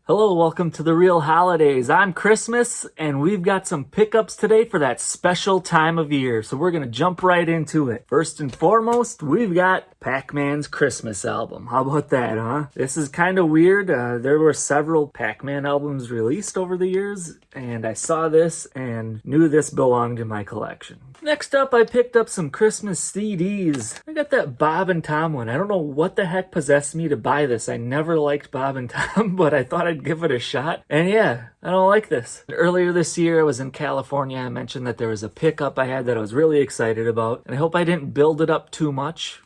Hello, welcome to the Real Holidays. I'm Christmas, and we've got some pickups today for that special time of year. So we're gonna jump right into it. First and foremost, we've got Pac-Man's Christmas album. How about that, huh? This is kind of weird. There were several Pac-Man albums released over the years, and I saw this and knew this belonged in my collection. Next up, I picked up some Christmas CDs. I got that Bob and Tom one. I don't know what the heck possessed me to buy this. I never liked Bob and Tom, but I thought I'd give it a shot. And yeah, I don't like this. Earlier this year, I was in California. I mentioned that there was a pickup I had that I was really excited about, and I hope I didn't build it up too much.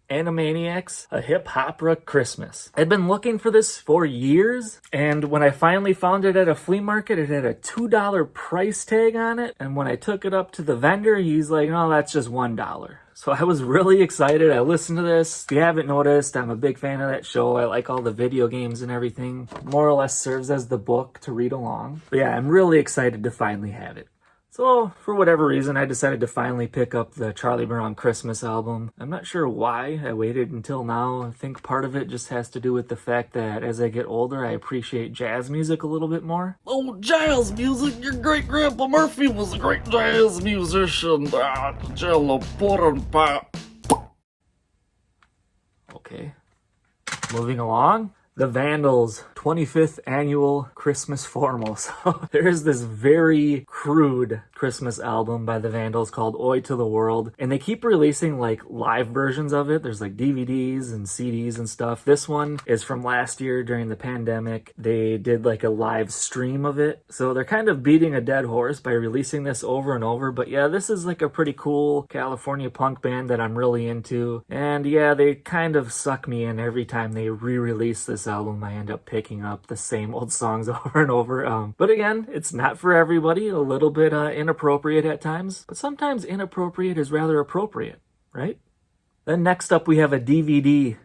Animaniacs, A Hip Hopera Christmas. I'd been looking for this for years, and when I finally found it at a flea market, it had a $2 price tag on it, and when I took it up to the vendor, he's like, "No, that's just $1." So I was really excited. I listened to this. If you haven't noticed, I'm a big fan of that show. I like all the video games and everything. More or less serves as the book to read along. But yeah, I'm really excited to finally have it. So, for whatever reason, I decided to finally pick up the Charlie Brown Christmas album. I'm not sure why I waited until now. I think part of it just has to do with the fact that as I get older, I appreciate jazz music a little bit more. Oh, jazz music! Your great-grandpa Murphy was a great jazz musician. Jello pudding pop. Okay. Moving along. The Vandals 25th annual Christmas formal. So there's this very crude Christmas album by the Vandals called Oi to the World. And they keep releasing like live versions of it. There's like DVDs and CDs and stuff. This one is from last year during the pandemic. They did like a live stream of it. So they're kind of beating a dead horse by releasing this over and over. But yeah, this is like a pretty cool California punk band that I'm really into. And yeah, they kind of suck me in every time they re-release this album. I end up picking up the same old songs over and over. But again, it's not for everybody. A little bit inappropriate at times, but sometimes inappropriate is rather appropriate, right? Then next up we have a DVD.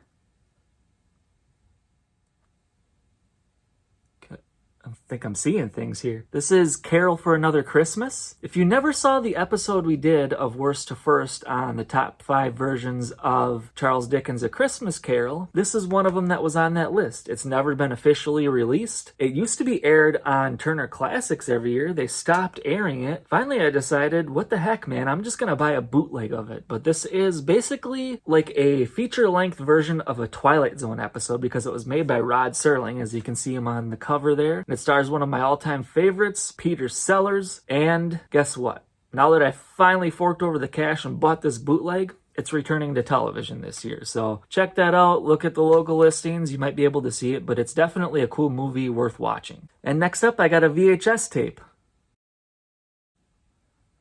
I think I'm seeing things here. This is Carol for Another Christmas. If you never saw the episode we did of Worst to First on the top 5 versions of Charles Dickens' A Christmas Carol, this is one of them that was on that list. It's never been officially released. It used to be aired on Turner Classics every year. They stopped airing it. Finally, I decided, what the heck, man, I'm just gonna buy a bootleg of it. But this is basically like a feature-length version of a Twilight Zone episode because it was made by Rod Serling, as you can see him on the cover there. It stars one of my all-time favorites, Peter Sellers, and guess what? Now that I finally forked over the cash and bought this bootleg, it's returning to television this year. So check that out, look at the local listings, you might be able to see it, but it's definitely a cool movie worth watching. And next up, I got a VHS tape.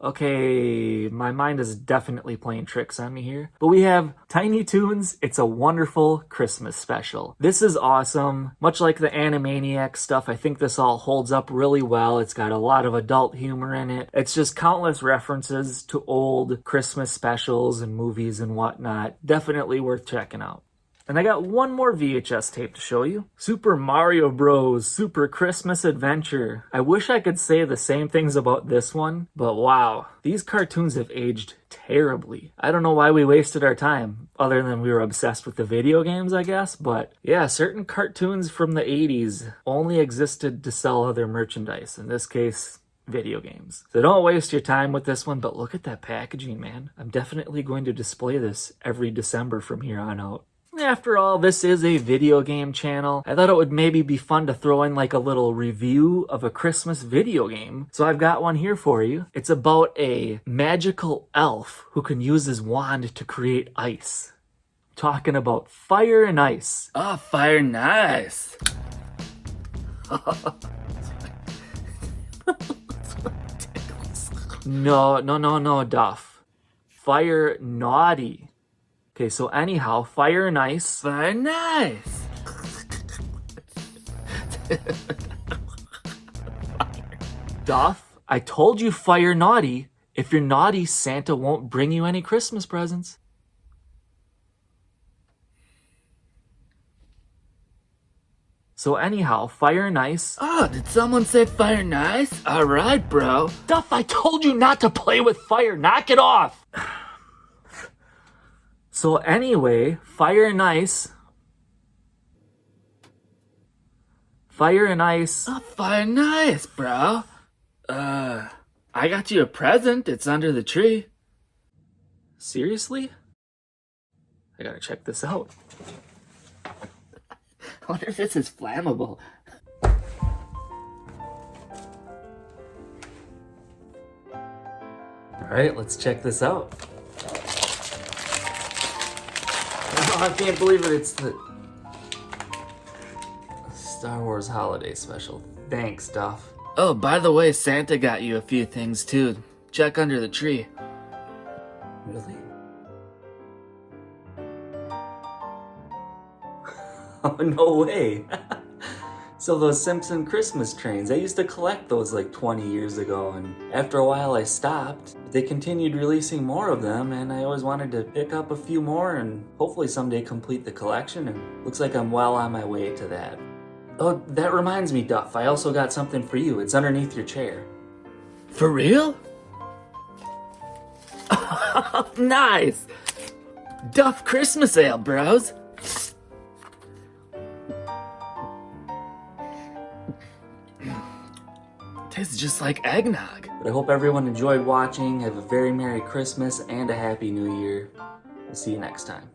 Okay, my mind is definitely playing tricks on me here. But we have Tiny Toons, It's a Wonderful Christmas Special. This is awesome. Much like the Animaniacs stuff, I think this all holds up really well. It's got a lot of adult humor in it. It's just countless references to old Christmas specials and movies and whatnot. Definitely worth checking out. And I got one more VHS tape to show you. Super Mario Bros. Super Christmas Adventure. I wish I could say the same things about this one, but wow, these cartoons have aged terribly. I don't know why we wasted our time, other than we were obsessed with the video games, I guess, but yeah, certain cartoons from the 80s only existed to sell other merchandise. In this case, video games. So don't waste your time with this one, but look at that packaging, man. I'm definitely going to display this every December from here on out. After all, this is a video game channel. I thought it would maybe be fun to throw in like a little review of a Christmas video game. So I've got one here for you. It's about a magical elf who can use his wand to create ice. Talking about Fire and Ice. Ah, fire and ice. No, Duff. Fire Naughty. Okay, so anyhow, Fire and Ice. Fire and ice. Duff, I told you Fire Naughty. If you're naughty, Santa won't bring you any Christmas presents. So anyhow, Fire and Ice. Oh, did someone say fire and ice? Alright, bro. Duff, I told you not to play with fire. Knock it off. So anyway, Fire and Ice Fire and Ice. Oh, fire nice, bro. I got you a present. It's under the tree. Seriously? I gotta check this out. I wonder if this is flammable. Alright, let's check this out. Oh, I can't believe it. It's the Star Wars Holiday Special. Thanks, Duff. Oh, by the way, Santa got you a few things too. Check under the tree. Really? Oh, no way. So those Simpson Christmas trains, I used to collect those like 20 years ago, and after a while I stopped. But they continued releasing more of them, and I always wanted to pick up a few more and hopefully someday complete the collection, and looks like I'm well on my way to that. Oh, that reminds me, Duff, I also got something for you. It's underneath your chair. For real? Nice! Duff Christmas Ale, bros. Tastes just like eggnog. But I hope everyone enjoyed watching. Have a very Merry Christmas and a Happy New Year. We'll see you next time.